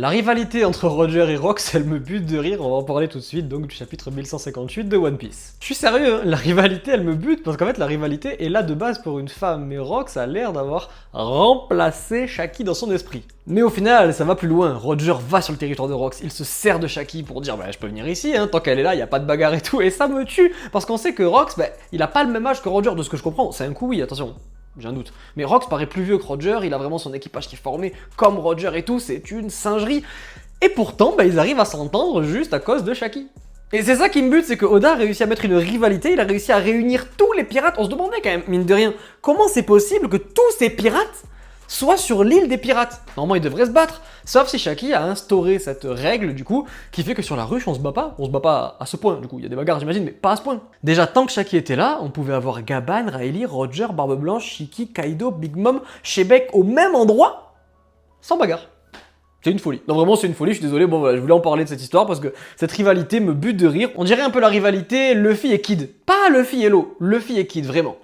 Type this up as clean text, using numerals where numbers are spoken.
La rivalité entre Roger et Rox, elle me bute de rire, on va en parler tout de suite, donc du chapitre 1158 de One Piece. Je suis sérieux, hein, la rivalité elle me bute, parce qu'en fait la rivalité est là de base pour une femme, mais Rox a l'air d'avoir remplacé Shaki dans son esprit. Mais au final, ça va plus loin, Roger va sur le territoire de Rox, il se sert de Shaki pour dire bah je peux venir ici, hein, tant qu'elle est là, y a pas de bagarre et tout, et ça me tue, parce qu'on sait que Rox, bah, il a pas le même âge que Roger, de ce que je comprends, c'est un coup oui, attention. J'ai un doute. Mais Rox paraît plus vieux que Roger, il a vraiment son équipage qui est formé comme Roger et tout, c'est une singerie. Et pourtant, bah, ils arrivent à s'entendre juste à cause de Shaki. Et c'est ça qui me bute, c'est que Oda a réussi à mettre une rivalité, il a réussi à réunir tous les pirates. On se demandait quand même, mine de rien, comment c'est possible que tous ces pirates soient sur l'île des pirates. Normalement, ils devraient se battre. Sauf si Shaki a instauré cette règle, du coup, qui fait que sur la ruche, on se bat pas à ce point. Du coup, il y a des bagarres, j'imagine, mais pas à ce point. Déjà, tant que Shaki était là, on pouvait avoir Gaban, Rayleigh, Roger, Barbe Blanche, Shiki, Kaido, Big Mom, Shebeck au même endroit, sans bagarre. C'est une folie. Non, vraiment, c'est une folie, je suis désolé. Bon, voilà, je voulais en parler de cette histoire parce que cette rivalité me bute de rire. On dirait un peu la rivalité Luffy et Kid. Pas Luffy et Law, Luffy et Kid, vraiment.